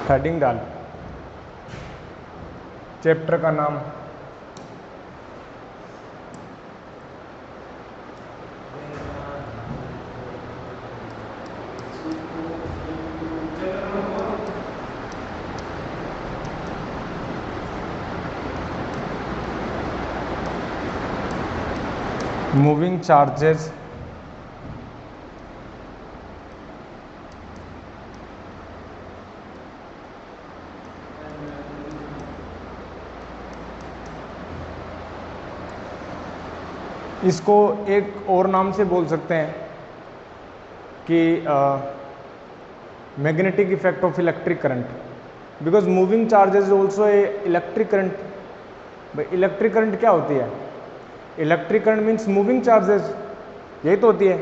Heading डाल, chapter का नाम, मूविंग चार्जेस, इसको एक और नाम से बोल सकते हैं कि magnetic effect of electric current, because moving charge is also a electric current. भाई इलेक्ट्रिक करंट क्या होती है? Electric current means moving charges, यही तो होती है।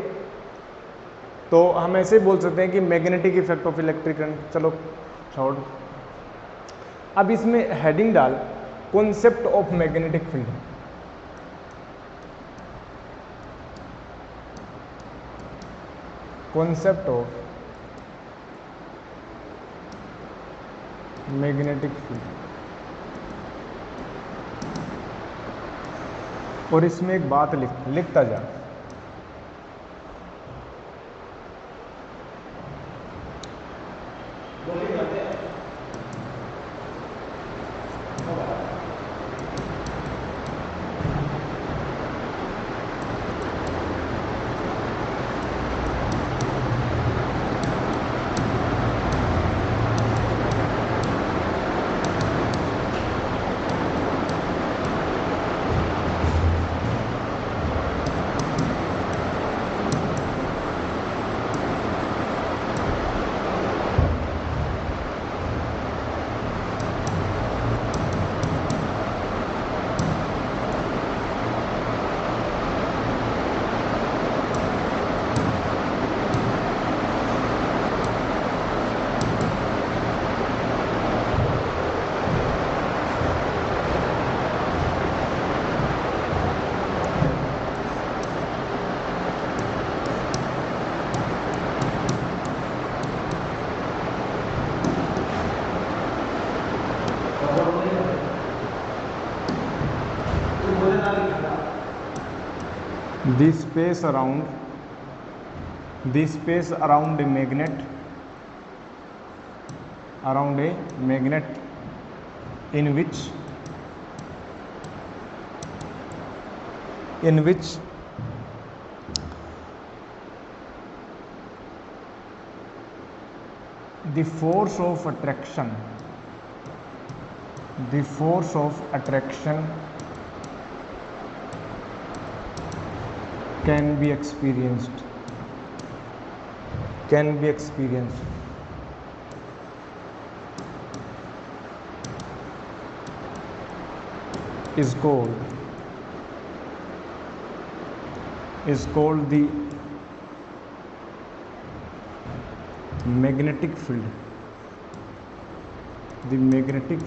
तो हम ऐसे बोल सकते हैं कि magnetic effect of electric current. चलो छोड़, अब इसमें हेडिंग डाल, concept of magnetic field. Concept of magnetic field, और इसमें एक बात लिखता जा, the space around a magnet, in which the force of attraction can be experienced is called the magnetic field. The magnetic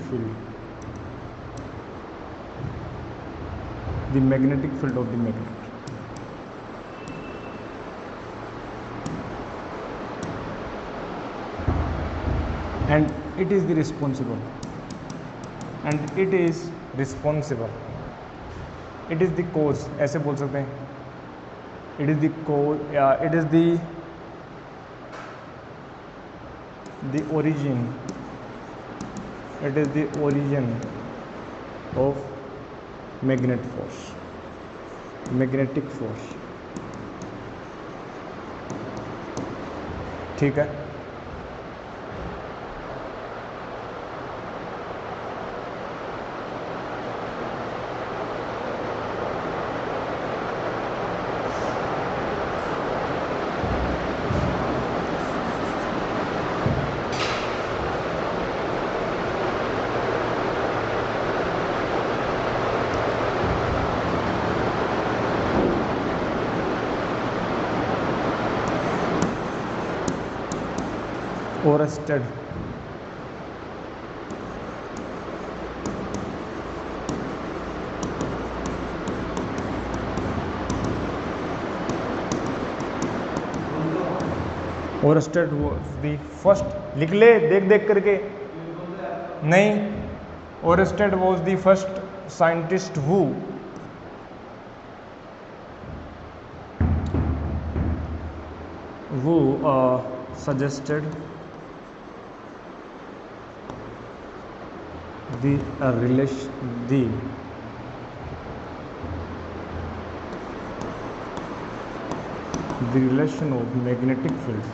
field of the magnet. And it is responsible. It is the cause, ऐसे बोल सकते हैं. It is the cause. It is the origin. It is the origin of magnetic force. ठीक है. Oersted. Oersted was the first. लिख ले देख करके. नहीं, Oersted was the first scientist who suggested the relation of magnetic field,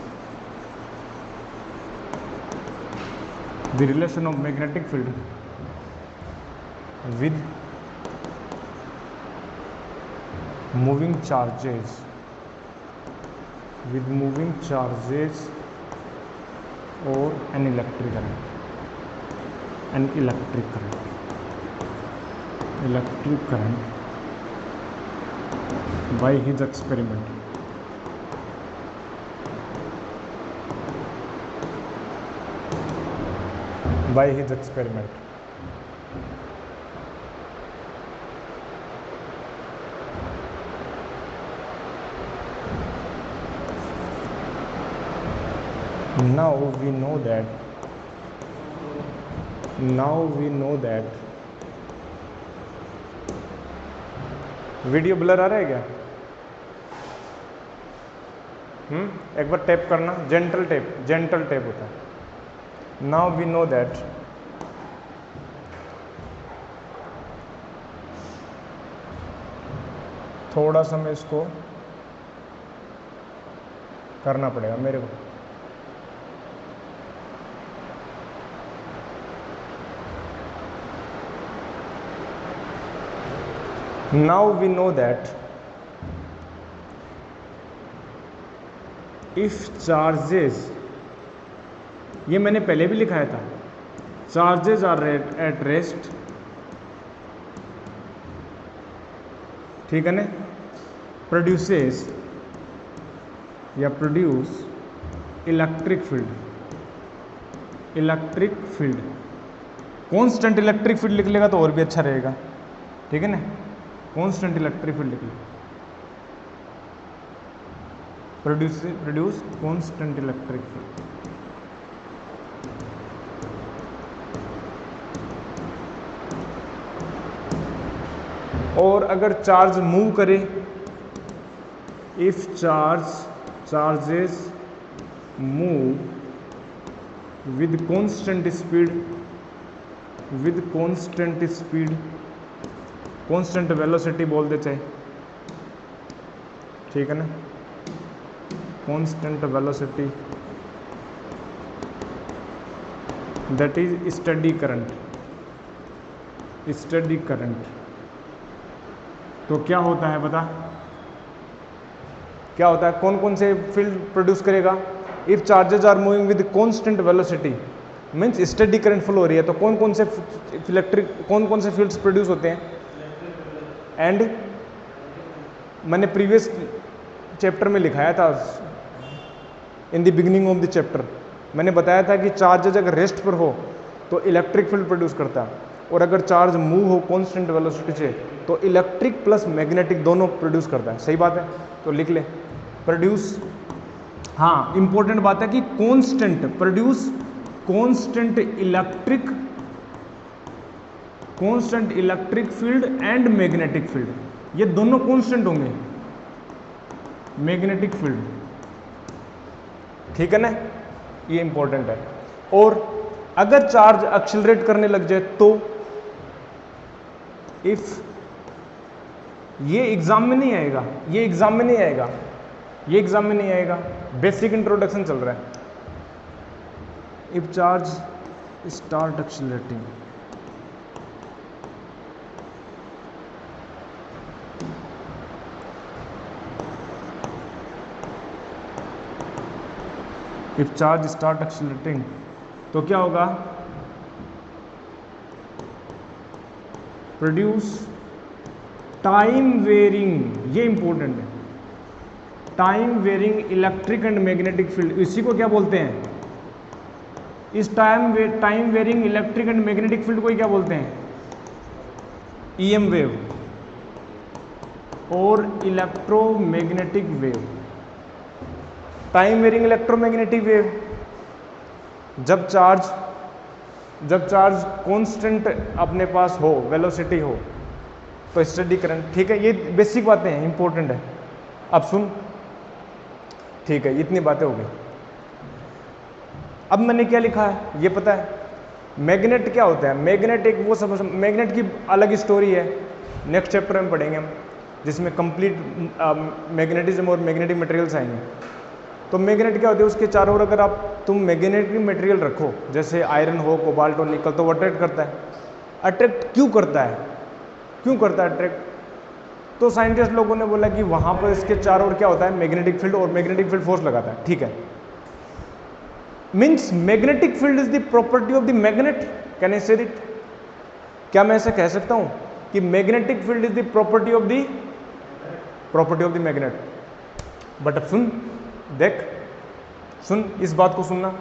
with moving charges or an electric current by his experiment. Now we know that video blur आ रहा है क्या? एक बार टैप करना, जेंटल टैप होता है. Now we know that थोड़ा सा मैं इसको करना पड़ेगा मेरे को. Now we know that if charges, ये मैंने पहले भी लिखाया था, charges are at rest, ठीक है ना, produce electric field. Constant electric field लिख लेगा तो और भी अच्छा रहेगा, ठीक है ना. कॉन्स्टेंट इलेक्ट्रिक फील्ड लिख लो, प्रोड्यूस कॉन्स्टेंट इलेक्ट्रिक फील्ड. और अगर चार्ज मूव करे, if charges move with constant speed, constant velocity बोल दे चाहे, ठीक है ना, constant velocity, that is steady current. तो क्या होता है बता, क्या होता है, कौन कौन से फील्ड प्रोड्यूस करेगा? If charges are moving with constant velocity means steady current flow हो रही है, तो कौन कौन से फील्ड्स प्रोड्यूस होते हैं? एंड मैंने प्रीवियस चैप्टर में लिखाया था, in the beginning of the chapter मैंने बताया था कि चार्जेज अगर रेस्ट पर हो तो इलेक्ट्रिक फील्ड प्रोड्यूस करता है, और अगर चार्ज मूव हो कांस्टेंट वेलोसिटी से तो इलेक्ट्रिक प्लस मैग्नेटिक दोनों प्रोड्यूस करता है. सही बात है, तो लिख ले प्रोड्यूस. हाँ, इंपॉर्टेंट बात है कि constant electric field and magnetic field, ये दोनों कांस्टेंट होंगे. मैग्नेटिक फील्ड, ठीक है ना, ये इंपॉर्टेंट है. और अगर चार्ज एक्सेलरेट करने लग जाए तो, इफ ये एग्जाम में नहीं आएगा, बेसिक इंट्रोडक्शन चल रहा है. इफ चार्ज स्टार्ट एक्सेलरेटिंग, तो क्या होगा? प्रोड्यूस टाइम वेरिंग, ये इंपॉर्टेंट है, time varying electric and magnetic field. इसी को क्या बोलते हैं? इस time varying electric and magnetic field को क्या बोलते हैं? ईएम वेव और electromagnetic wave. Time varying electromagnetic wave, जब चार्ज जब चार्ज कांस्टेंट अपने पास हो, वेलोसिटी हो, तो स्टेडी करंट। ठीक है, ये बेसिक बातें हैं, इंपॉर्टेंट है। अब सुन, ठीक है, इतनी बातें हो गई। अब मैंने क्या लिखा है ये पता है? मैग्नेट क्या होता है? मैग्नेट एक वो समझ, मैग्नेट की अलग स्टोरी है, नेक्स्ट चैप्टर में पढ़ेंगे हम, जिसमें कंप्लीट मैग्नेटिज्म और मैग्नेटिक मटेरियल्स आएंगे। तो मैग्नेट क्या होती है? उसके चारों ओर अगर तुम मैग्नेटिक मटेरियल रखो, जैसे आयरन हो, कोबाल्ट हो, निकल, तो वो अट्रैक्ट करता है। अट्रैक्ट क्यों करता है? क्यों करता है अट्रैक्ट? तो साइंटिस्ट लोगों ने बोला कि वहां पर इसके चारों ओर क्या होता है? मैग्नेटिक फील्ड, और मैग्नेटिक फील्ड फोर्स लगाता है। ठीक है, means magnetic field is the property of the magnet. Can I से इट? क्या मैं ऐसे कह सकता हूं कि magnetic field is the property of the magnet? But अब सुन, देख, सुन, इस बात को सुनना।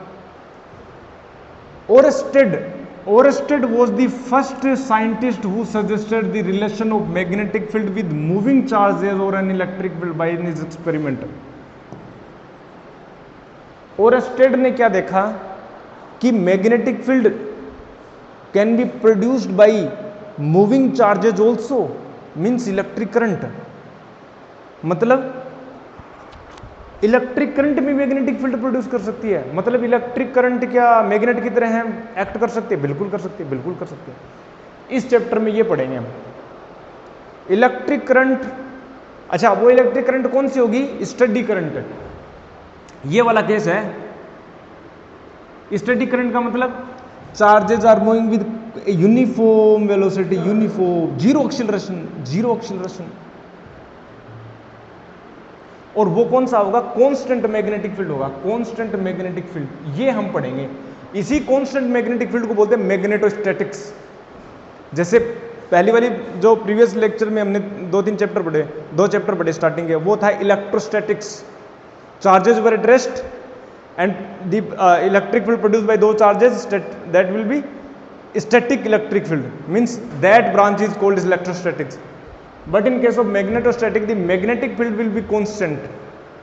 Oersted was the first scientist who suggested the relation of magnetic field with moving charges or an electric field by his experiment. Oersted ने क्या देखा कि magnetic field can be produced by moving charges also, means electric current. मतलब electric current भी magnetic field produce कर सकती है। मतलब इलेक्ट्रिक करंट क्या मैग्नेट की तरह है, एक्ट कर सकती है? बिल्कुल कर सकती है, बिल्कुल कर सकती है। इस चैप्टर में ये पढ़ेंगे हम, इलेक्ट्रिक करंट। अच्छा, वो इलेक्ट्रिक करंट कौन सी होगी? Steady current. ये वाला केस है। स्टेडी करंट का मतलब charges are moving with uniform velocity, uniform, zero acceleration. और वो कौन सा होगा? कांस्टेंट मैग्नेटिक फील्ड होगा, कांस्टेंट मैग्नेटिक फील्ड। ये हम पढ़ेंगे। इसी कांस्टेंट मैग्नेटिक फील्ड को बोलते हैं मैग्नेटोस्टैटिक्स। जैसे पहली वाली जो प्रीवियस लेक्चर में हमने 2 चैप्टर पढ़े स्टार्टिंग के, वो था electrostatics. Charges were at rest and the electric field produced by दो charges, that will be static electric field, means that branch is called as electrostatics. But in case of magnetostatic, the magnetic field will be constant.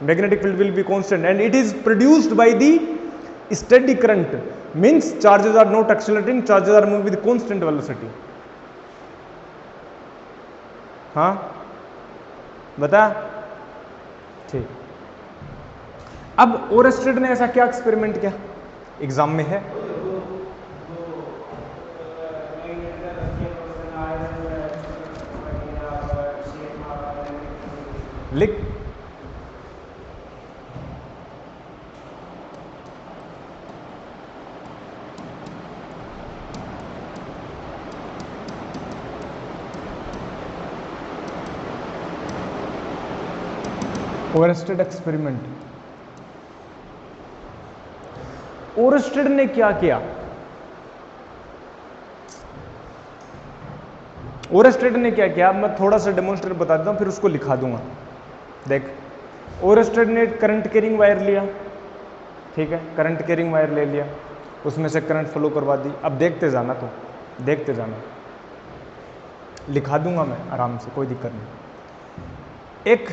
Magnetic field will be constant and it is produced by the steady current, means charges are not accelerating, charges are moving with constant velocity. हाँ बता, ठीक। अब Oersted ने ऐसा क्या experiment किया, exam में है, लिख। Oersted experiment. ओरेस्टेड ने क्या किया? ओरेस्टेड ने क्या किया, मैं थोड़ा सा डेमोन्स्ट्रेट बता देता हूं, फिर उसको लिखा दूंगा। देख, ओरेस्टेड ने करंट कैरिंग वायर लिया, ठीक है, करंट कैरिंग वायर ले लिया, उसमें से करंट फ्लो करवा दी। अब देखते जाना, तो देखते जाना, लिखा दूंगा मैं आराम से, कोई दिक्कत नहीं। एक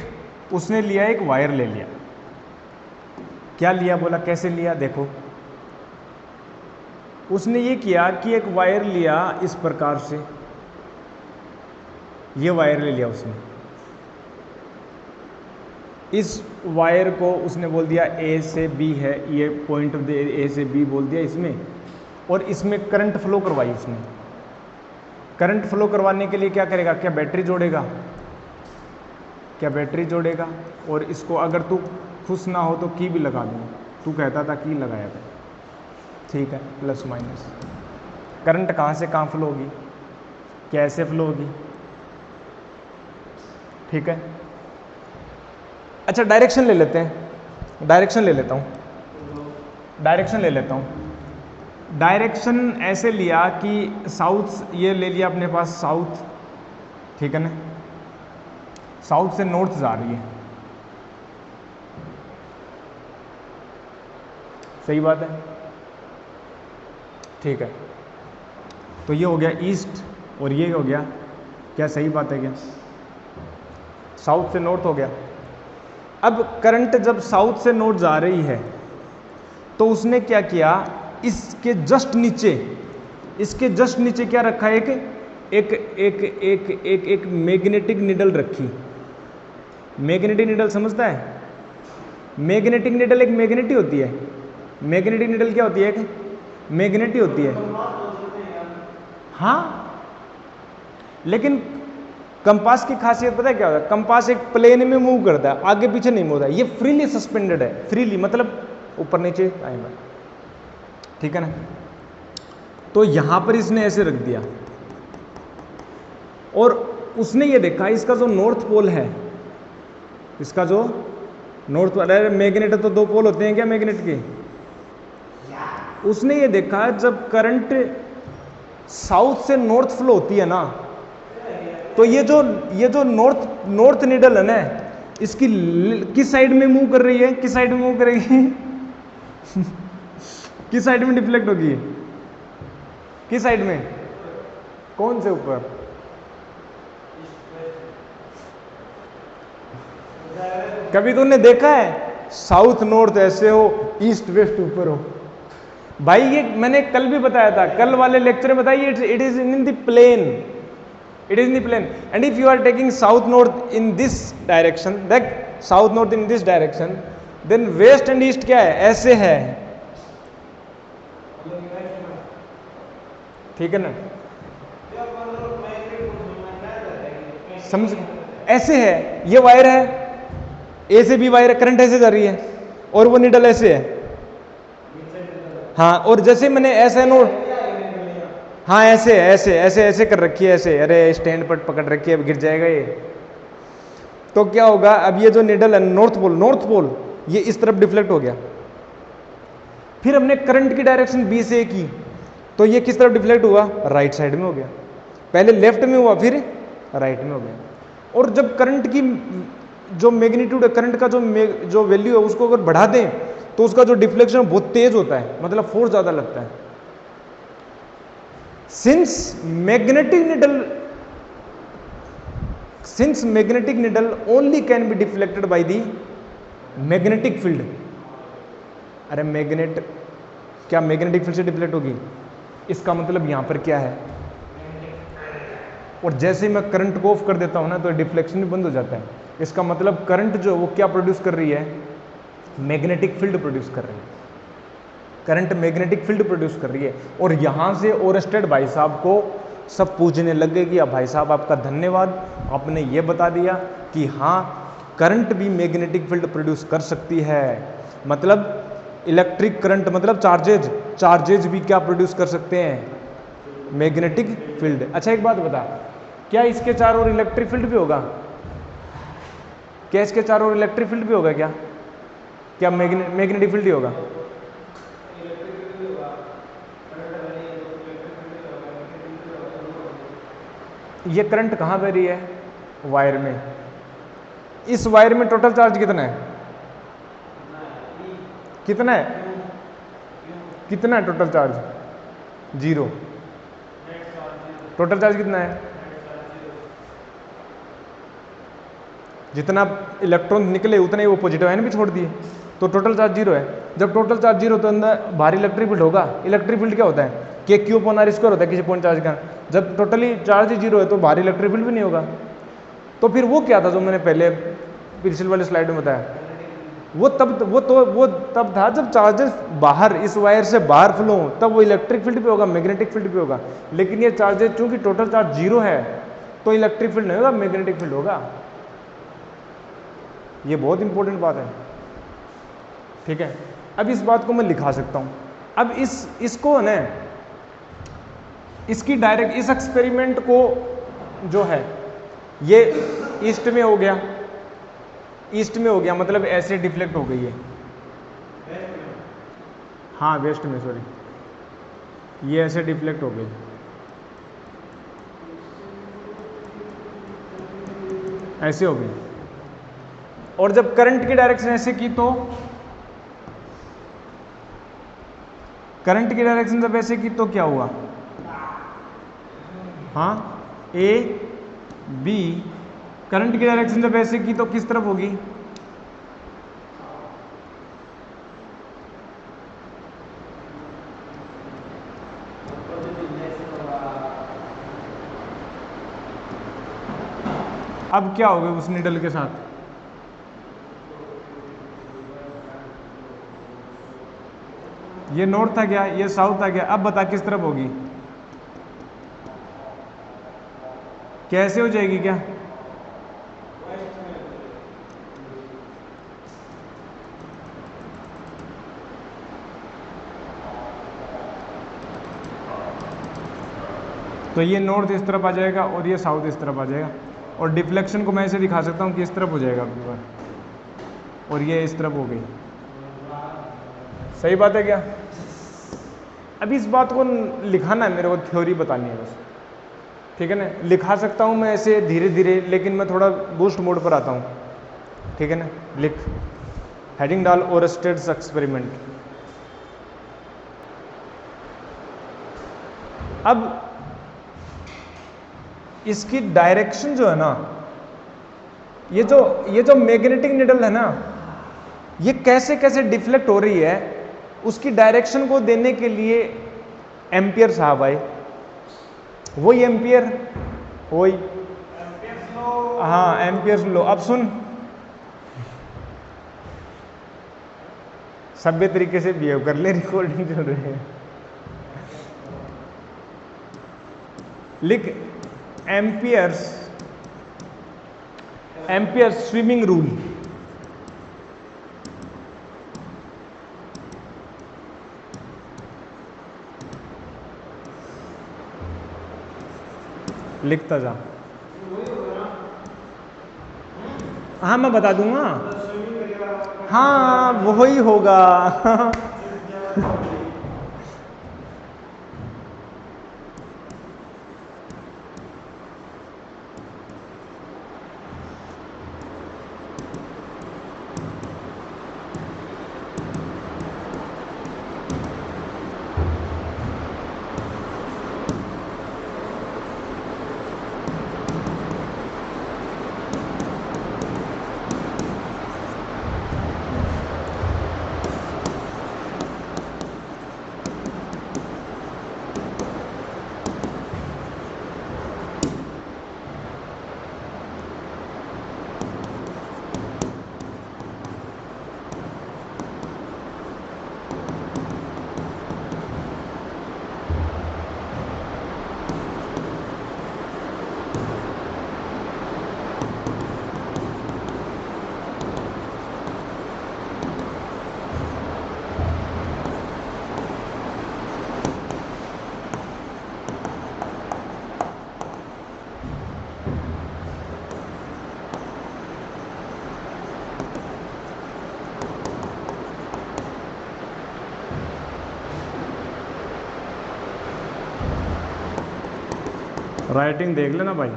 उसने लिया, एक वायर ले लिया। क्या लिया, बोला कैसे लिया, देखो उसने ये किया कि एक वायर लिया इस प्रकार से, ये वायर ले लिया उसने, इस वायर को उसने बोल दिया ए से बी है, ये पॉइंट ऑफ ए से बी बोल दिया इसमें, और इसमें करंट फ्लो करवाई उसने। करंट फ्लो करवाने के लिए क्या करेगा, क्या बैटरी जोड़ेगा, क्या बैटरी जोड़ेगा, और इसको अगर तू खुश ना हो तो की भी लगा दूँ, तू कहता था की लगाया था, ठीक है, प्लस माइनस। करंट कहाँ से कहाँ फ्लो होगी, कैसे फ्लो होगी, ठीक है। अच्छा डायरेक्शन ले लेते हैं, डायरेक्शन ले लेता हूँ, डायरेक्शन ले लेता हूँ। डायरेक्शन ऐसे लिया कि साउथ, ये ले लिया अपने पास साउथ, ठीक है ना, साउथ से नॉर्थ जा रही है, सही बात है, ठीक है। तो ये हो गया ईस्ट और ये हो गया क्या, सही बात है क्या, साउथ से नॉर्थ हो गया। अब करंट जब साउथ से नॉर्थ जा रही है तो उसने क्या किया, इसके जस्ट नीचे इसके जस्ट नीचे क्या रखा है? एक एक एक एक एक मैग्नेटिक निडल रखी। मैग्नेटिक निडल समझता है? मैग्नेटिक निडल एक मैग्नेट ही होती है। मैग्नेटिक निडल क्या होती है? एक मैग्नेट ही होती है। हाँ, लेकिन कंपास की खासियत पता है क्या होता है? कंपास एक प्लेन में मूव करता है, आगे पीछे नहीं मूव होता है। ये फ्रीली सस्पेंडेड है। फ्रीली मतलब ऊपर नीचे आएगा, ठीक है ना? तो यहां पर इसने ऐसे रख दिया और उसने ये देखा इसका जो नॉर्थ पोल है, इसका जो नॉर्थ पोल, अरे मैग्नेट तो दो पोल होते हैं क्या मैग्नेट के? उसने ये देखा जब करंट साउथ से नॉर्थ फ्लो होती है ना, तो ये जो नॉर्थ निडल है ना, इसकी किस साइड में मूव कर रही है? किस साइड में मूव करेगी? किस साइड में डिफ्लेक्ट होगी? किस साइड में? कौन से ऊपर? कभी तुमने देखा है साउथ नॉर्थ ऐसे हो, ईस्ट वेस्ट ऊपर हो? भाई ये मैंने कल भी बताया था, कल वाले लेक्चर में बताइए, it is in the plane, it is in the plane. And if you are taking south north in this direction, देख south north in this direction, then west and east क्या है? ऐसे है, ठीक है ना? समझ? ऐसे है, ये वायर है, ए से बी वायर है, करंट ऐसे जा रही है और वो निडल ऐसे है। हाँ, और जैसे मैंने ऐसे नोट, हाँ ऐसे ऐसे ऐसे ऐसे कर रखी है, ऐसे, अरे स्टैंड पर पकड़ रखी है, अब गिर जाएगा ये। तो क्या होगा? अब ये जो निडल है नॉर्थ पोल ये इस तरफ डिफ्लेक्ट हो गया। फिर हमने करंट की डायरेक्शन बी से की, तो ये किस तरफ डिफ्लेक्ट हुआ? राइट साइड में हो गया। पहले लेफ्ट में हुआ, फिर राइट में हो गया। और जब करंट की जो मैग्नीट्यूड है, करंट का जो वैल्यू है, उसको अगर बढ़ा दें तो उसका जो डिफ्लेक्शन बहुत तेज होता है, मतलब फोर्स ज्यादा लगता है। Since magnetic needle only can be deflected by the magnetic field. अरे मैग्नेट क्या मैग्नेटिक फील्ड से डिफ्लेक्ट होगी? इसका मतलब यहां पर क्या है? और जैसे ही मैं करंट को ऑफ कर देता हूं ना, तो डिफ्लेक्शन भी बंद हो जाता है। इसका मतलब करंट जो वो क्या प्रोड्यूस कर रही है? मैग्नेटिक फील्ड प्रोड्यूस कर रही है। करंट मैग्नेटिक फील्ड प्रोड्यूस कर रही है। और यहां से ओरस्टेड भाई साहब को सब पूछने लग गए कि अब भाई साहब आपका धन्यवाद, आपने ये बता दिया कि हाँ करंट भी मैग्नेटिक फील्ड प्रोड्यूस कर सकती है। मतलब इलेक्ट्रिक करंट मतलब चार्जेज भी क्या प्रोड्यूस कर सकते हैं? Magnetic field. अच्छा एक बात बता, क्या इसके चारों ओर इलेक्ट्रिक फील्ड भी होगा? क्या इसके चारों ओर इलेक्ट्रिक फील्ड भी होगा? क्या मैग्नेटिक फील्ड ही होगा? ये करंट कहाँ बह रही है? वायर में। इस वायर में टोटल चार्ज कितना है? कितना है? कितना है टोटल चार्ज? 0। टोटल चार्ज कितना है? जितना इलेक्ट्रॉन निकले उतने ही वो पॉजिटिव आयन भी छोड़ दिए, तो टोटल चार्ज 0 है। जब टोटल चार्ज 0 तो अंदर बाहर इलेक्ट्रिक फील्ड होगा। इलेक्ट्रिक फील्ड क्या होता है? के क्यू अपॉन आर स्क्वायर होता है किसी पॉइंट चार्ज का। जब टोटली चार्ज ही 0 है तो बाहर इलेक्ट्रिक फील्ड भी नहीं होगा। तो फिर वो क्या था जो मैंने पहले पिछले वाले स्लाइड में बताया? वो तब था जब चार्जेस बाहर इस वायर से बाहर फ्लो हो, तब वो इलेक्ट्रिक फील्ड भी होगा, मैग्नेटिक फील्ड भी होगा। लेकिन ये चार्जेस चूंकि टोटल चार्ज 0 है तो इलेक्ट्रिक फील्ड नहीं होगा, मैग्नेटिक फील्ड होगा। ये बहुत इंपॉर्टेंट बात है, ठीक है? अब इस बात को मैं लिखा सकता हूं। अब इसको ना, इसकी डायरेक्ट इस एक्सपेरिमेंट को जो है ये ईस्ट में हो गया, ईस्ट में हो गया मतलब ऐसे डिफ्लेक्ट हो गई है। हाँ वेस्ट में, सॉरी, ये ऐसे डिफ्लेक्ट हो गई, ऐसे हो गई। और जब करंट की डायरेक्शन ऐसे की तो करंट की डायरेक्शन जब ऐसे की तो क्या हुआ? हाँ ए बी, करंट की डायरेक्शन जब ऐसे की तो किस तरफ होगी? अब क्या होगा उस निडल के साथ? ये नॉर्थ आ गया, ये साउथ आ गया। अब बता किस तरफ होगी, कैसे हो जाएगी क्या? तो ये नॉर्थ इस तरफ आ जाएगा और ये साउथ इस तरफ आ जाएगा। और डिफ्लेक्शन को मैं ऐसे दिखा सकता हूँ कि इस तरफ हो जाएगा आपके पास, और ये इस तरफ हो गई। सही बात है क्या? अभी इस बात को लिखाना है मेरे को, थ्योरी बतानी है बस, ठीक है ना। लिखा सकता हूँ मैं ऐसे धीरे धीरे, लेकिन मैं थोड़ा बूस्ट मोड पर आता हूँ, ठीक है ना। लिख, हेडिंग डाल ओरस्टेड्स एक्सपेरिमेंट। अब इसकी डायरेक्शन जो है ना, ये जो मैग्नेटिक निडल है ना, ये कैसे कैसे डिफ्लेक्ट हो रही है, उसकी डायरेक्शन को देने के लिए एम्पियर साहब आए। वही एम्पियर, वही, हाँ एम्पियर्स लो। अब सुन, सभ्य तरीके से बिहेव कर ले, रिकॉर्डिंग चल रही है। लिख एम्पियर्स स्विमिंग रूल। लिखता जा। हाँ मैं बता दूंगा, हाँ वही होगा। राइटिंग देख लेना भाई।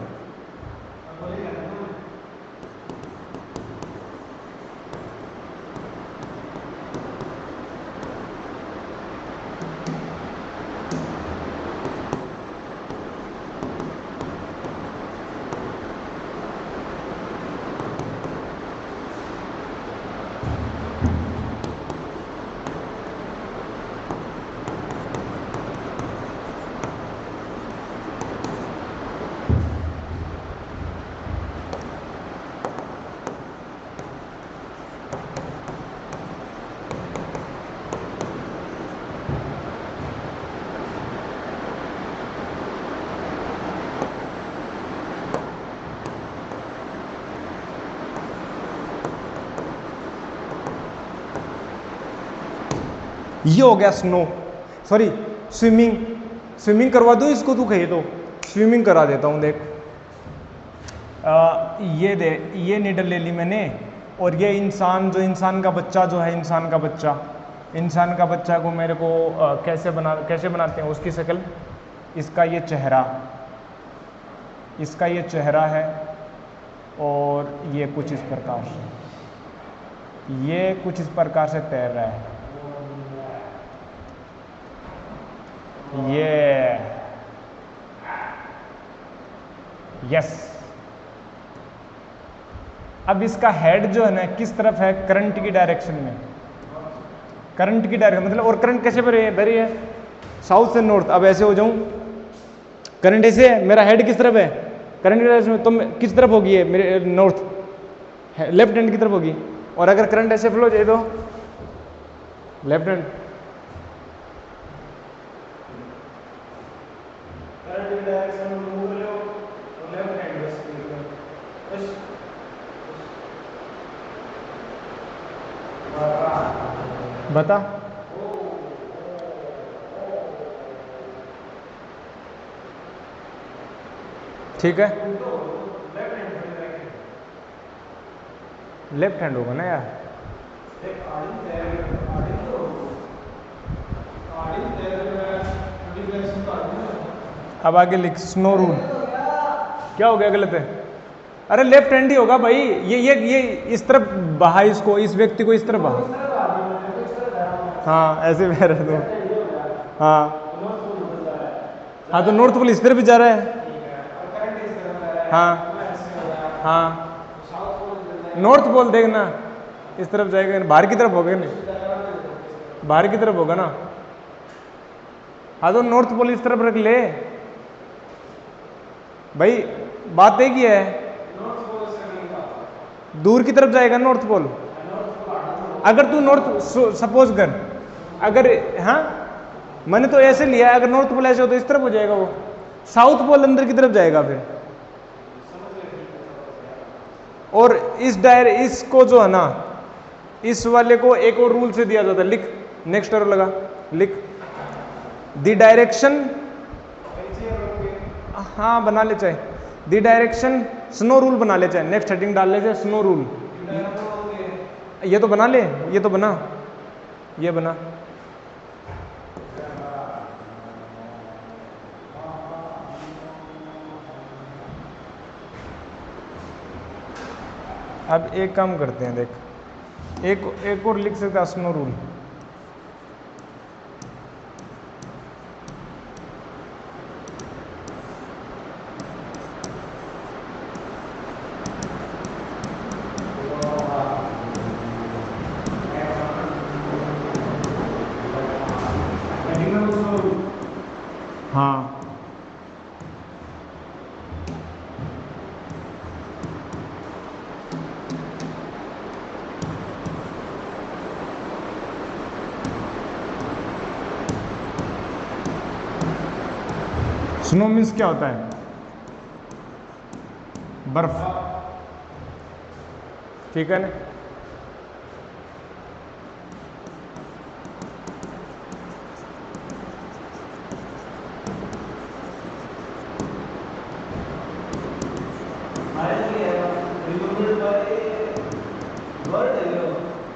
ये हो गया स्नो, सॉरी स्विमिंग करवा दो इसको, तू कहे तो स्विमिंग करा देता हूँ। देख ये निडल ले ली मैंने, और ये इंसान का बच्चा जो है, इंसान का बच्चा को मेरे को कैसे बनाते हैं उसकी शक्ल। इसका ये चेहरा है, और ये कुछ इस प्रकार से तैर रहा है। ये यस। अब इसका हेड जो है ना किस तरफ है, करंट की डायरेक्शन में, मतलब, और करंट कैसे भरी है साउथ से नॉर्थ। अब ऐसे हो जाऊं, करंट ऐसे है, मेरा हेड किस तरफ है, करंट की डायरेक्शन में तुम किस तरफ होगी, है मेरे नॉर्थ, लेफ्ट हैंड की तरफ होगी। और अगर करंट ऐसे फ्लो जाए तो लेफ्ट हैंड, करंट की डायरेक्शन में मूव लो और लेफ्ट हैंड बस बता। ठीक है, लेफ्ट हैंड होगा ना यार। अब आगे लिख स्नो रूल। क्या हो गया, गलत है? अरे लेफ्ट हैंड ही होगा भाई। ये इस तरफ बहा, इसको, इस व्यक्ति को इस तरफ बहा। हाँ ऐसे बह रहे तो, हाँ हाँ तो नॉर्थ पोल इस तरफ भी जा रहा है। हाँ हाँ, नॉर्थ पोल देखना इस तरफ जाएगा, बाहर की तरफ होगा ना, बाहर की तरफ होगा ना। हाँ तो नॉर्थ पोल इस तरफ रख ले भाई, बात एक ही है, दूर की तरफ जाएगा नॉर्थ पोल। अगर तू नॉर्थ, सपोज कर, अगर, हाँ मैंने तो ऐसे लिया, अगर नॉर्थ पोल ऐसे हो तो इस तरफ हो जाएगा, वो साउथ पोल अंदर की तरफ जाएगा फिर। और इसको जो है ना, इस वाले को एक और रूल से दिया जाता है, लिख, नेक्स्ट एरो लगा, लिख द डायरेक्शन, हाँ बना ले चाहे, द डायरेक्शन स्नो रूल बना ले चाहे, नेक्स्ट हेडिंग डाल ले चाहे स्नो रूल। ये तो बना ले, ये तो बना, ये बना। अब एक काम करते हैं, देख, एक और लिख सकता स्नो रूल। हाँ स्नो मीन्स क्या होता है, बर्फ, ठीक है ना।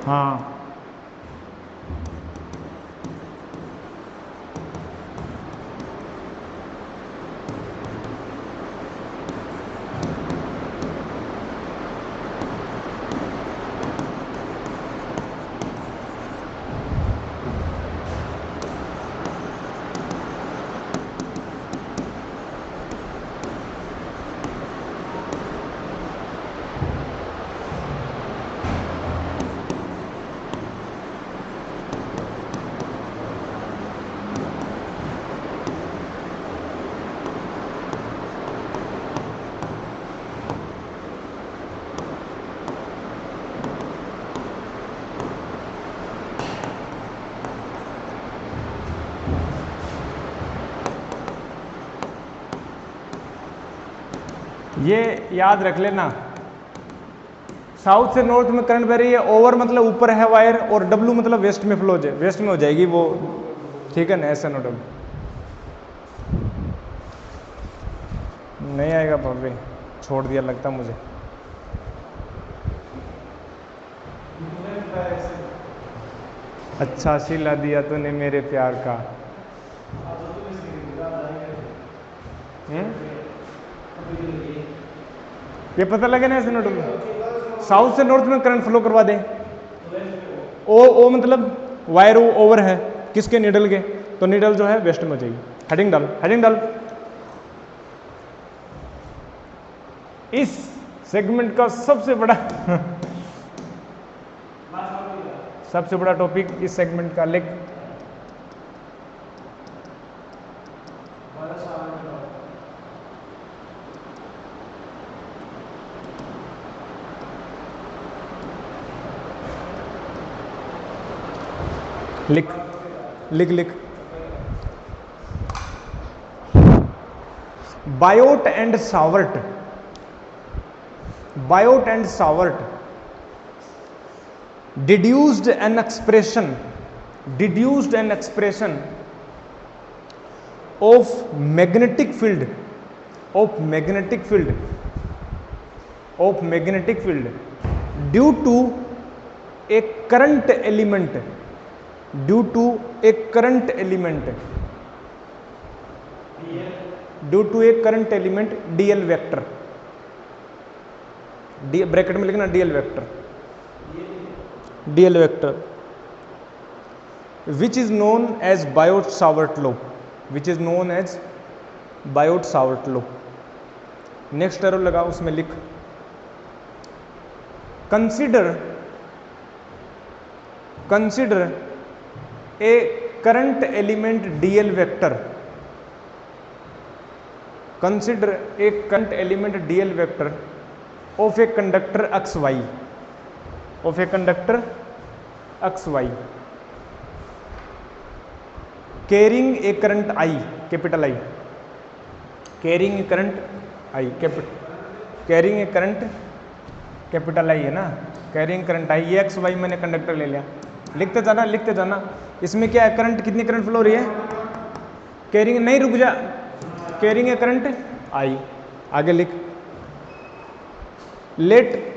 हाँ ये याद रख लेना, साउथ से नॉर्थ में करंट बह रही है, ओवर मतलब ऊपर है वायर, और डब्लू मतलब वेस्ट में फ्लो, वेस्ट में हो जाएगी वो, ठीक है ना, ऐसा नो डब्लू नहीं आएगा भाभी, छोड़ दिया लगता मुझे। अच्छा सिला दिया तूने मेरे प्यार का। ये पता लगे ना, ऐसे नोट, साउथ से नॉर्थ में करंट फ्लो करवा दे, ओ मतलब वायर ओवर है किसके, निडल के, तो निडल जो है वेस्ट में हो जाएगी। हेडिंग डाल, हेडिंग डाल। इस सेगमेंट का सबसे बड़ा टॉपिक इस सेगमेंट का, लिख लिख लिख लिख। Biot and Savart, Biot and Savart deduced an expression of magnetic field due to a current element dl vector, bracket में लिखना dl vector which is known as Biot-Savart law, next arrow लगा, उसमें लिख consider a current element dl vector, consider a current element dl vector of a conductor xy, carrying a current I, capital I, carrying a current capital I है ना, carrying current I, ये XY मैंने conductor ले लिया, लिखते जाना। इसमें क्या है, करंट, कितनी करंट फ्लो हो रही है, कैरिंग, नहीं रुक जा, कैरिंग ए करंट आई। आगे लिख late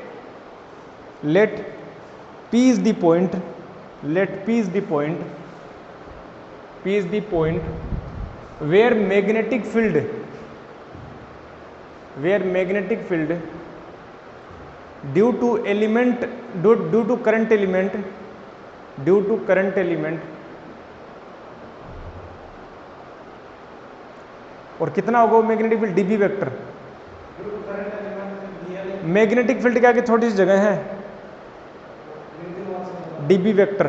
P is the point where magnetic field due to current element और कितना होगा magnetic field dB vector, magnetic field के आगे छोटी सी जगह है dB वेक्टर,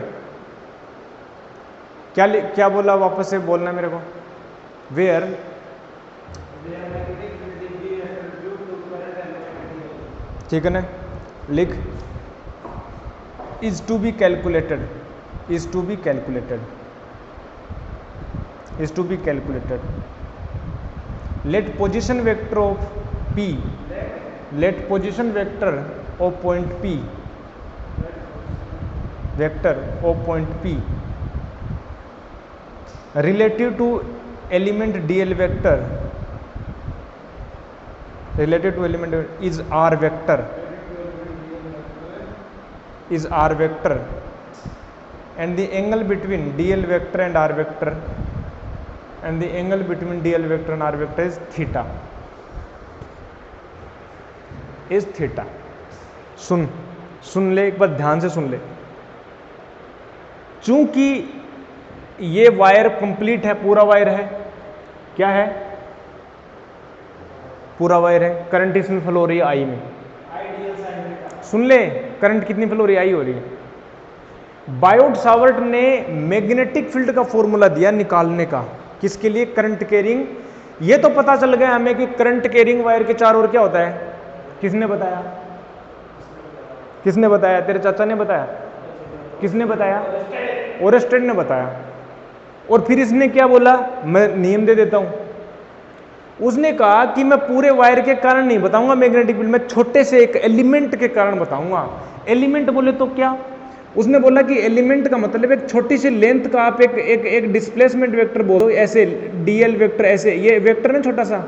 क्या बोला, वापस से बोलना मेरे को, वेयर ठीक है ना, लिख is to be calculated let position vector of point P relative to element dl vector is r vector and the angle between dl vector and r vector is theta। सुन ले एक बार, ध्यान से सुन ले। चूंकि ये वायर कंप्लीट है, पूरा wire है, क्या है, पूरा वायर है, करंट इसमें फ्लो हो रही है आई में, सुन ले, करंट कितनी फ्लो हो रही है, आई हो रही है। बायोट-सावर्ट ने मैग्नेटिक फील्ड का फॉर्मूला दिया निकालने का, किसके लिए, करंट कैरिंग। ये तो पता चल गया हमें कि करंट कैरिंग वायर के चारों ओर क्या होता है, किसने बताया, तेरे चाचा ने बताया, किसने बताया, ओरेस्टेड ने बताया। और फिर इसने क्या बोला, मैं नियम दे देता हूं, उसने कहा कि मैं पूरे वायर के कारण नहीं बताऊंगा मैग्नेटिक फील्ड, मैं छोटे से एक एलिमेंट के कारण बताऊंगा। एलिमेंट बोले तो क्या, उसने बोला कि एलिमेंट का मतलब एक छोटी सी लेंथ का आप एक डिस्प्लेसमेंट वेक्टर बोलो, ऐसे डीएल वेक्टर, ऐसे ये वेक्टर ना छोटा सा,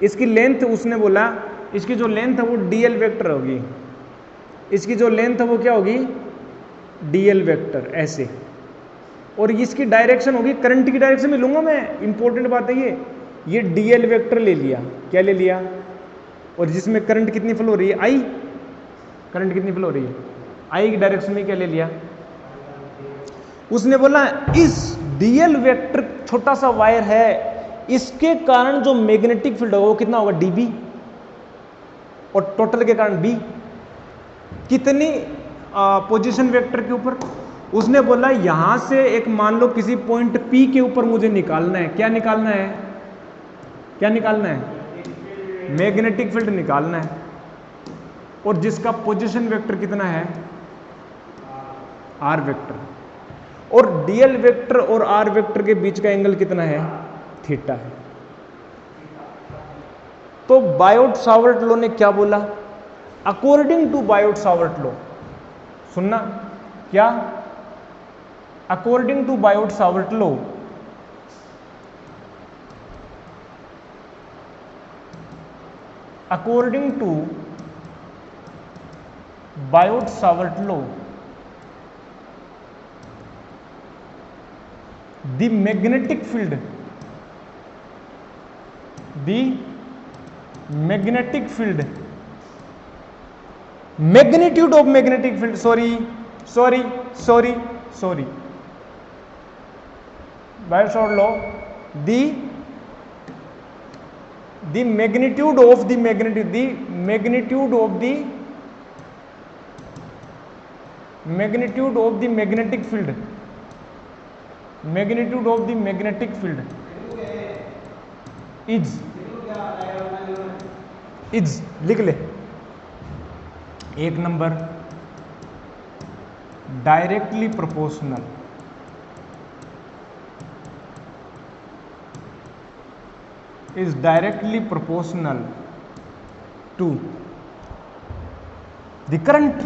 इसकी लेंथ, उसने बोला इसकी जो लेंथ है वो डीएल वेक्टर होगी, इसकी जो लेंथ है वो क्या होगी, डीएल वेक्टर ऐसे, और इसकी डायरेक्शन होगी करंट की डायरेक्शन में लूंगा मैं, इंपॉर्टेंट बात है ये डीएल वेक्टर ले लिया, क्या ले लिया, और जिसमें करंट कितनी फ्लो हो रही है, आई, करंट कितनी फ्लो हो रही है, आई की डायरेक्शन में क्या ले लिया। उसने बोला इस डीएल वेक्टर छोटा सा वायर है, इसके कारण जो मैग्नेटिक फील्ड होगा वो कितना होगा, डीबी, और टोटल के कारण बी, कितनी पोजीशन वेक्टर के ऊपर। उसने बोला यहां से एक, मान लो किसी पॉइंट पी के ऊपर मुझे निकालना है, क्या निकालना है, मैग्नेटिक फील्ड निकालना है, और जिसका पोजीशन वेक्टर कितना है, आर वेक्टर। और डीएल वेक्टर और आर वेक्टर के बीच का एंगल कितना है, थीटा है। तो बायोट सावर्ट लॉ ने क्या बोला, according to Biot Savart law, सुनना क्या, according to Biot Savart law according to Biot-Savart law, the magnetic field, magnitude of magnetic field, sorry, Biot-Savart law, the magnitude of the magnetic field is लिख ले, एक number directly proportional is directly proportional to the current,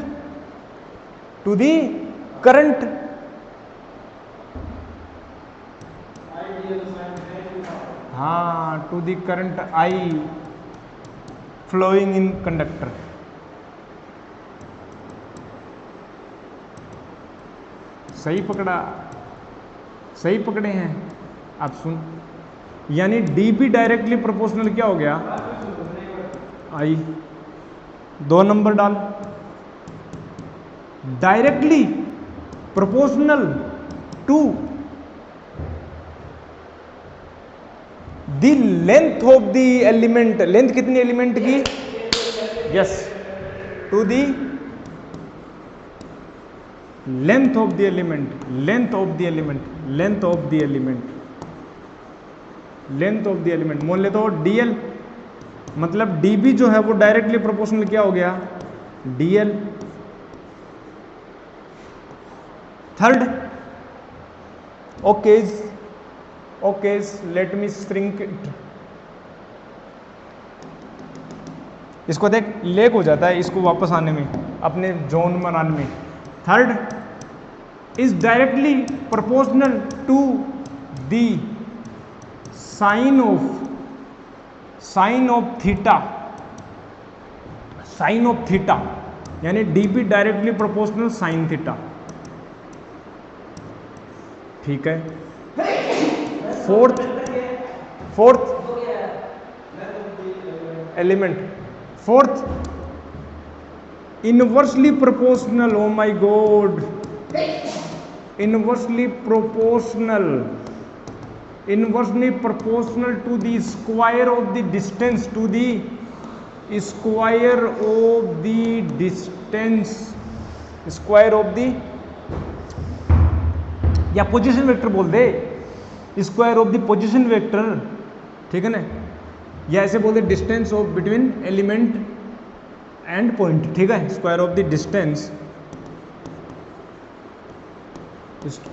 हाँ, to the current I flowing in conductor। सही पकड़े हैं आप, सुन, यानी D be directly proportional क्या हो गया, आई, 2 नंबर डाल, directly proportional to the length of the element, length कितनी एलिमेंट की, yes, to the length of the element, मान ले तो डीएल, मतलब डीबी जो है वो डायरेक्टली प्रोपोर्शनल क्या हो गया, DL. Third, okays, let me shrink it, इसको देख, लेग हो जाता है इसको वापस आने में, अपने जोन बनाने में। Third, is directly proportional to the sine of theta, यानी dB directly proportional sine theta, ठीक है। Fourth element, inversely proportional, oh my God, inversely proportional to the square of the distance, square of the, या position vector बोल दे, square of the position vector, ठीक है ना, या ऐसे बोल दे distance of between element and point, ठीक है, square of the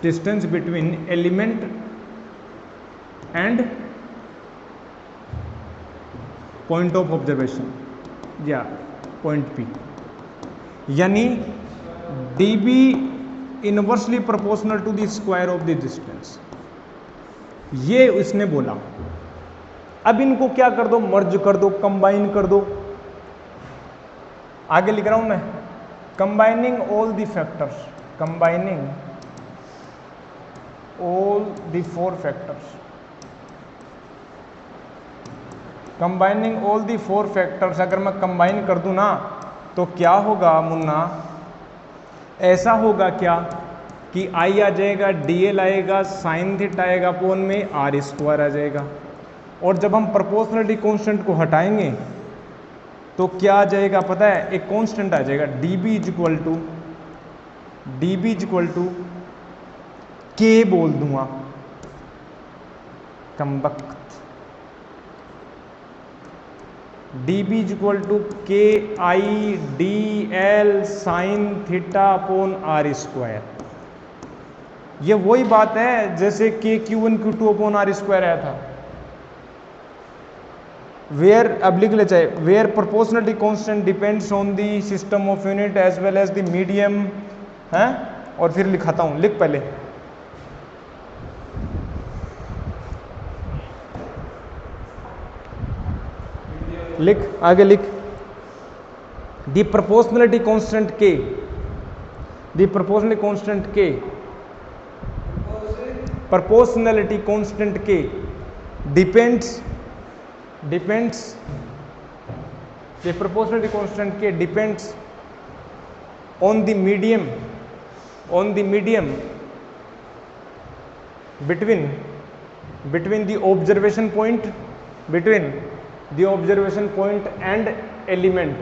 distance between element and point of observation या पॉइंट पी, यानी dB inversely proportional to the square of the distance, ये इसने बोला। अब इनको क्या कर दो, मर्ज कर दो, कंबाइन कर दो। आगे लिख रहा हूं मैं, combining all the factors, combining all the 4 factors, combining all the 4 factors, अगर मैं कंबाइन कर दूं ना तो क्या होगा मुन्ना, ऐसा होगा क्या कि आई आ जाएगा, डीएल आएगा, साइन थीटा आएगा, अपोन में आर स्क्वायर आ जाएगा, और जब हम प्रोपोर्शनलिटी कांस्टेंट को हटाएंगे तो क्या आ जाएगा पता है, एक कांस्टेंट आ जाएगा, dB is equal to K बोल दूंगा, कमबख्त, dB is equal to K I d L sine theta upon r square. ये वही बात है जैसे के Q1 Q2 upon r square आया था, वेयर अब लिख ले चाहे, where proportionality constant depends on the system of unit as well as the medium है। और फिर लिखाता हूं, लिख पहले, लिख आगे लिख, द प्रोपोर्शनलिटी कांस्टेंट के, द प्रोपोर्शनलिटी कांस्टेंट के, प्रोपोर्शनलिटी कांस्टेंट के depends the proportionality constant k depends on the medium between the observation point and element,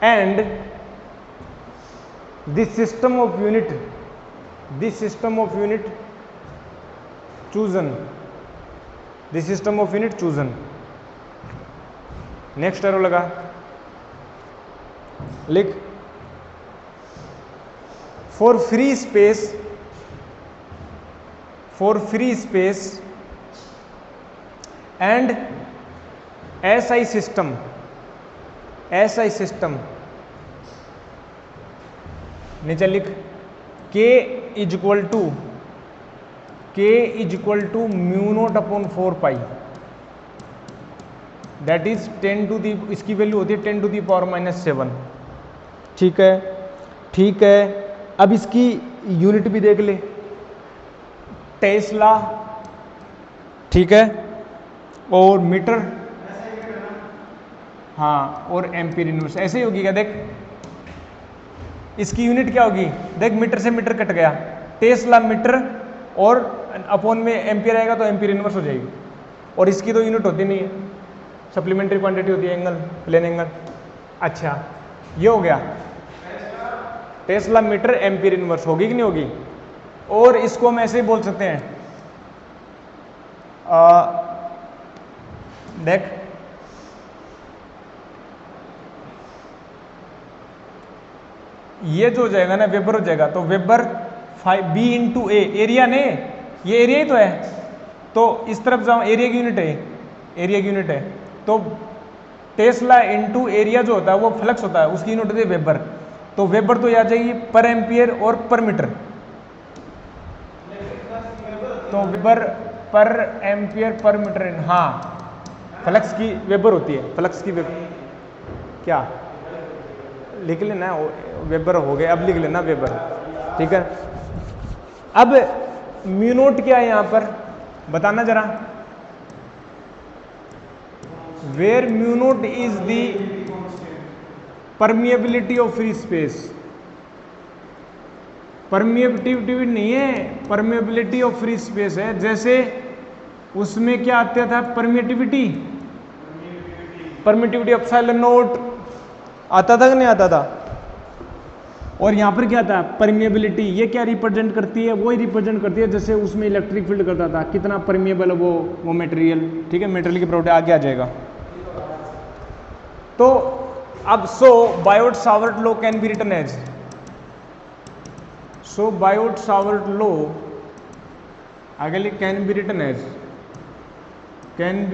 and the system of unit chosen, next arrow लगा, लिख, for free space and SI system नीचे लिख, K is equal to mu naught upon 4 pi, that is 10 to the, इसकी value होती है 10 to the power -7। ठीक है। अब इसकी यूनिट भी देख ले, टेस्ला, ठीक है, और मीटर, हाँ, और एम्पीयर इनवर्स, ऐसे ही होगी क्या, देख इसकी यूनिट क्या होगी, देख मीटर से मीटर कट गया, टेस्ला मीटर और अपॉन में एम्पीयर आएगा तो एम्पीयर इनवर्स हो जाएगी, और इसकी तो यूनिट होती नहीं है, सप्लीमेंट्री क्वांटिटी होती है एंगल, प्लेन एंगल। अच्छा, ये हो गया टेस्ला मीटर एम्पीयर इनवर्स, होगी कि नहीं होगी। और इसको हम ऐसे ही बोल सकते हैं, देख ये जो हो जाएगा ना वेबर हो जाएगा, तो वेबर 5b इंटू ए, एरिया ने, ये एरिया ही तो है, तो इस तरफ जाओ, एरिया की यूनिट है, तो टेस्ला इंटू एरिया जो होता है वो फ्लक्स होता है, उसकी यूनिट होती है वेबर, तो वेबर तो आ जाएगी पर एम्पियर और पर मीटर, तो वेबर पर एम्पियर पर मीटर, हाँ फ्लक्स की वेबर होती है, फ्लक्स की वेबर क्या लिख लेना, वेबर हो गए, अब लिख लेना वेबर, ठीक है। अब म्यू नोट क्या है यहां पर बताना जरा, where mu naught is the permeability of free space, permeability नहीं है, परमिएबिलिटी ऑफ फ्री स्पेस है, जैसे उसमें क्या आता था, परमिएटिविटी एप्सिलॉन नोट आता था कि नहीं आता था, और यहां पर क्या था परमिएबिलिटी, ये क्या रिप्रेजेंट करती है, वही रिप्रेजेंट करती है जैसे उसमें इलेक्ट्रिक फील्ड करता था, कितना परमिएबल है वो मटेरियल, ठीक है, मटेरियल की प्रॉपर्टी आगे आ जाएगा। तो अब Biot Savart law can be written as, Biot Savart law आगे लिख, can be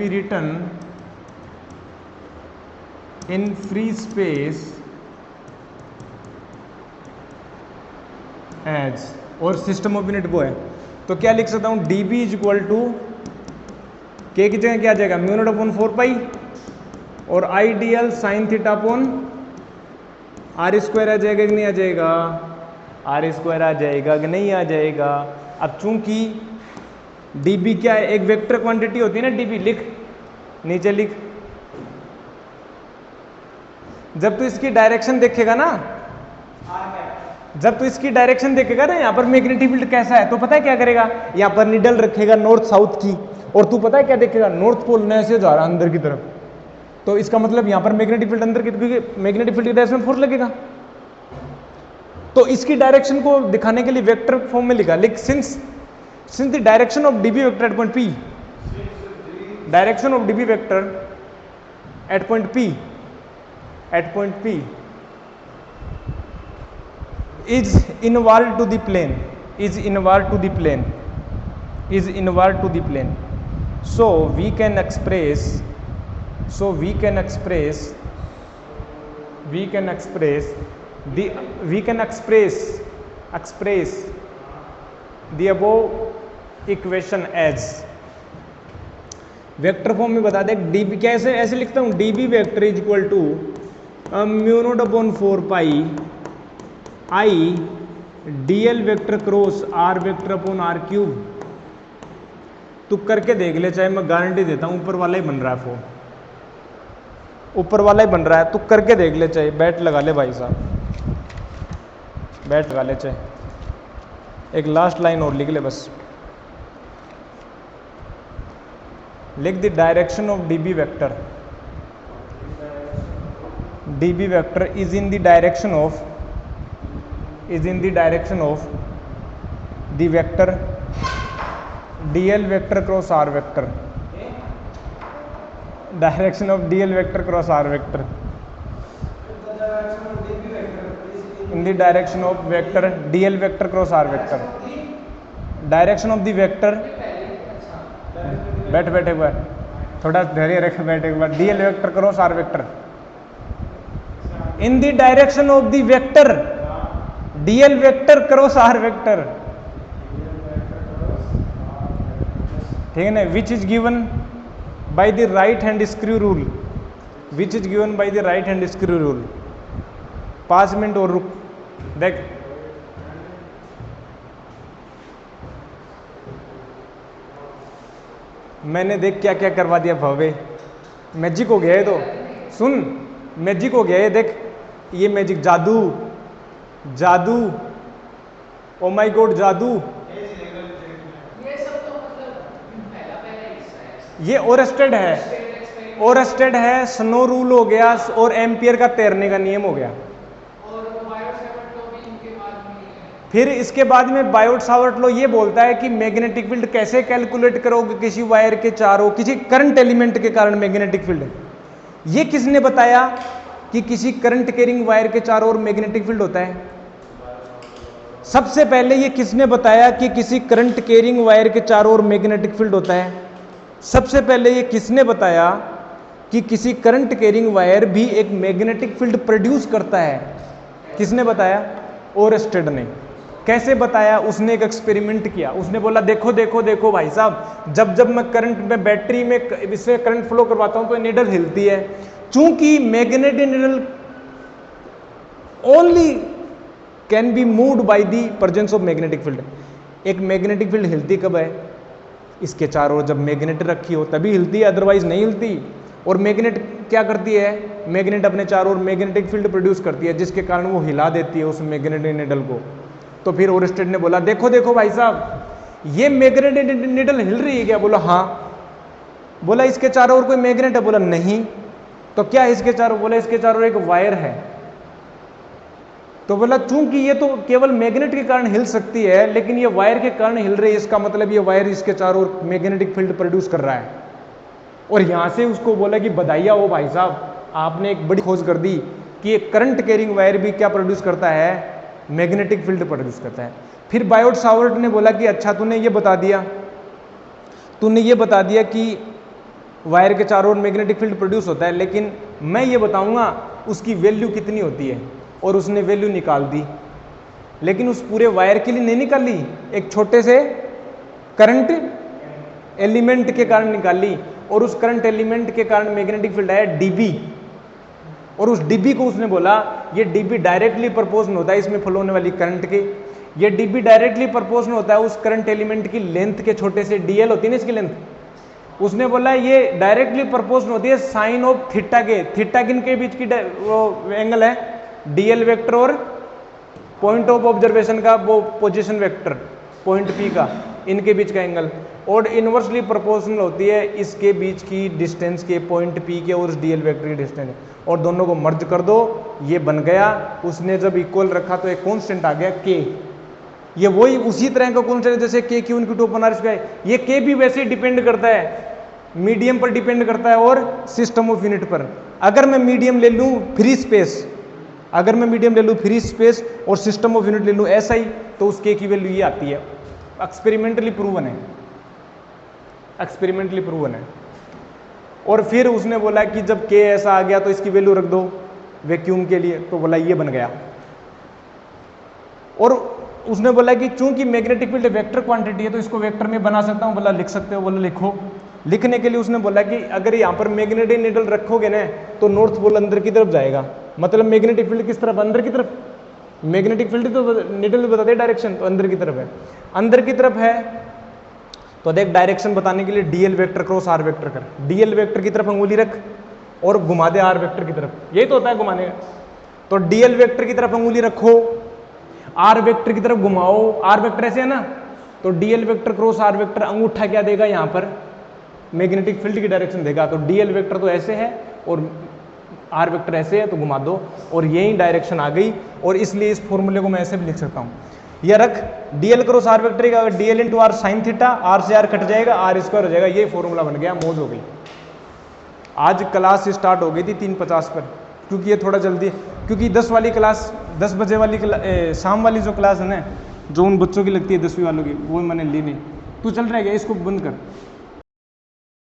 written in free space as, और सिस्टम ऑफ यूनिट वो है, तो क्या लिख सकता हूं, dB इज इक्वल टू के की जगह क्या आ जाएगा, म्यू नॉट अपॉन 4 पाई, और I dl sine theta upon r square आ जाएगा कि नहीं आ जाएगा, आर स्क्वायर आ जाएगा कि नहीं आ जाएगा। अब चूंकि dB क्या है, एक वेक्टर क्वांटिटी होती है ना dB, लिख नीचे लिख, जब तू इसकी डायरेक्शन देखेगा ना, यहाँ पर मैग्नेटिक फील्ड कैसा है, तो पता है क्या करेगा, यहाँ पर निडल रखेगा नॉर्थ साउथ की, और तू पता है क्या देखेगा, नॉर्थ पोल में ऐसे जा रहा है अंदर की तरफ, तो इसका मतलब यहाँ पर मैग्नेटिक फील्ड अंदर की, क्योंकि मैग्नेटिक फील्ड की डायरेक्शन में फोर्स लगेगा, तो इसकी डायरेक्शन को दिखाने के लिए वेक्टर फॉर्म में लिखा, लिख since the direction of dB vector eight point P, direction of dB vector eight point P is inward to the plane, is inward to the plane, is inward to the plane. So we can express, so we can express the, we can express the above equation as vector form में बता दे dB, कैसे ऐसे लिखता हूँ, dB vector is equal to mu naught upon 4 pi I dl vector cross r vector upon r cube. तू करके देख ले, चाहे मैं गारंटी देता हूँ ऊपर वाला ही बन रहा है फॉर्म, ऊपर वाला ही बन रहा है, तू करके देख ले, चाहे बैट लगा ले भाई साहब, बैट लगा ले, चाहे एक लास्ट लाइन और लिख ले बस, लिख the direction of dB vector, dB vector is in the direction of, is in the direction of the vector dl vector cross r vector, direction of dl vector cross r vector in the direction of vector dl vector cross r vector, direction of the vector, बैठ बैठ एक बार, थोड़ा धैर्य रख, बैठ एक बार, dl vector cross r vector in the direction of the vector dl vector cross r vector, ठीक है ना, which is given by the right hand screw rule, which is given by the right hand screw rule. 5 minute और रुक, देख मैंने देख क्या क्या करवा दिया भवे, मैजिक हो गया है, तो सुन मैजिक हो गया है, देख ये मैजिक, जादू जादू, ओ माय गॉड जादू, ये ओरेस्टेड है, ओरेस्टेड है, स्नो रूल हो गया और एम्पियर का तैरने का नियम हो गया। फिर इसके बाद में बायोट सावर्ट लॉ ये बोलता है कि मैग्नेटिक फील्ड कैसे कैलकुलेट करोगे किसी वायर के चारों, किसी करंट एलिमेंट के कारण मैग्नेटिक फील्ड, ये किसने बताया कि किसी करंट कैरिंग वायर के चारों ओर मैग्नेटिक फील्ड होता है? सबसे पहले ये किसने बताया कि किसी करंट कैरिंग वायर के चारों ओर मैग्नेटिक फील्ड होता है? सबसे पहले ये किसने बताया कि किसी करंट कैरिंग वायर भी एक मैग्नेटिक फील्ड प्रोड्यूस करता है? किसने बताया? ओरेस्टेड ने। कैसे बताया? उसने एक एक्सपेरिमेंट किया, उसने बोला देखो देखो देखो भाई साहब, जब जब मैं करंट में बैटरी में इससे करंट फ्लो करवाता हूं तो निडल हिलती है, चूंकि magnetic needle only can be moved by the presence of magnetic field. एक मैग्नेटिक फील्ड हिलती कब है? इसके चारों ओर जब मैग्नेट रखी हो तभी हिलती है, अदरवाइज नहीं हिलती। और मैग्नेट क्या करती है? मैग्नेट अपने चारों ओर मैग्नेटिक फील्ड प्रोड्यूस करती है, जिसके कारण वो हिला देती है उस मैग्नेटिक निडल को। तो फिर ओरेस्टेड ने बोला देखो देखो भाई साहब, ये मैग्नेटिक निडल हिल रही है क्या? बोला हाँ। बोला इसके चारों ओर कोई मैग्नेट है? बोला नहीं। तो क्या है इसके चारों? बोला इसके चारों ओर एक वायर है। तो बोला चूंकि ये तो केवल मैग्नेट के कारण हिल सकती है, लेकिन ये वायर के कारण हिल रही है, इसका मतलब ये वायर इसके चारों ओर मैग्नेटिक फील्ड प्रोड्यूस कर रहा है। और यहां से उसको बोला कि बधाइया हो भाई साहब, आपने एक बड़ी खोज कर दी कि एक करंट कैरिंग वायर भी क्या प्रोड्यूस करता है? मैग्नेटिक फील्ड प्रोड्यूस करता है। फिर बायोट सावर्ट ने बोला कि अच्छा तूने ये बता दिया कि वायर के चारों ओर मैग्नेटिक फील्ड प्रोड्यूस होता है, लेकिन मैं ये बताऊंगा उसकी वैल्यू कितनी होती है। और उसने वैल्यू निकाल दी, लेकिन उस पूरे वायर के लिए नहीं निकाली, एक छोटे से करंट एलिमेंट के कारण निकाली। और उस करंट एलिमेंट के कारण मैग्नेटिक फील्ड आया डीबी। और उस डीबी को उसने बोला ये डीबी डायरेक्टली प्रोपोर्शनल होता है इसमें फ्लो होने वाली करंट के। ये डीबी डायरेक्टली प्रोपोर्शनल होता है उस करंट एलिमेंट की लेंथ के, छोटे से डीएल होती है ना इसकी लेंथ। उसने बोला ये डायरेक्टली प्रोपोर्शनल होती है साइन ऑफ थीटा के। थीटा किनके बीच की वो एंगल है? डीएल वेक्टर और पॉइंट ऑफ ऑब्जर्वेशन का वो पोजीशन वेक्टर, पॉइंट पी का, इनके बीच का एंगल। और इनवर्सली प्रोपोर्शनल होती है इसके बीच की डिस्टेंस के, पॉइंट पी के और उस डीएल वेक्टर की डिस्टेंस। और दोनों को मर्ज कर दो, ये बन गया। उसने जब इक्वल रखा तो एक कांस्टेंट आ गया के। ये वही उसी तरह का कांस्टेंट है जैसे के क्यू इनटू 2 स्क्वायर। ये के भी वैसे ही डिपेंड करता है, मीडियम पर डिपेंड करता है और सिस्टम ऑफ यूनिट पर। अगर मैं मीडियम ले लूं फ्री स्पेस, अगर मैं मीडियम ले लूँ फ्री स्पेस और सिस्टम ऑफ यूनिट ले लूँ SI, तो उस K की वैल्यू ये आती है। एक्सपेरिमेंटली प्रूवन है, एक्सपेरिमेंटली प्रूवन है। और फिर उसने बोला कि जब K ऐसा आ गया तो इसकी वैल्यू रख दो वैक्यूम के लिए, तो बोला ये बन गया। और उसने बोला कि चूंकि मैग्नेटिक फील्ड वेक्टर क्वांटिटी है तो इसको वेक्टर में बना सकता हूँ, बोला लिख सकते हो, बोला लिखो। लिखने के लिए उसने बोला कि अगर यहाँ पर मैग्नेटिक नीडल रखोगे ना तो नॉर्थ पोल अंदर की तरफ जाएगा, मतलब मैग्नेटिक फील्ड किस तरफ, अंदर की तरफ। मैग्नेटिक फील्ड तो नीडल में बताते डायरेक्शन, तो अंदर की तरफ है, अंदर की तरफ है। तो देख डायरेक्शन बताने के लिए DL vector cross R vector कर, DL वेक्टर की तरफ अंगुली रख और घुमा दे R वेक्टर की तरफ, यही तो होता है घुमाने का। तो DL वेक्टर की तरफ अंगुली रखो, R वेक्टर की तरफ घुमाओ, R वेक्टर ऐसे है ना, तो DL vector cross R vector अंगूठा क्या देगा यहाँ पर, मैग्नेटिक फील्ड की डायरेक्शन देगा। तो DL वेक्टर तो ऐसे है और R वेक्टर ऐसे है, तो घुमा दो और यही डायरेक्शन आ गई। और इसलिए इस फॉर्मूले को मैं ऐसे भी लिख सकता हूँ, यह रख DL क्रॉस R वेक्टर का DL into R sine theta, R से R कट जाएगा, R स्क्वायर हो जाएगा, ये फॉर्मूला बन गया, मौज हो गई। आज क्लास स्टार्ट हो गई थी 3:50 पर, क्योंकि ये थोड़ा जल्दी, क्योंकि 10 वाली क्लास 10 बजे वाली शाम वाली जो क्लास है ना, जो उन बच्चों की लगती है 10वीं वालों की, वो मैंने ली नहीं। तू चल रहा है क्या, इसको बंद कर।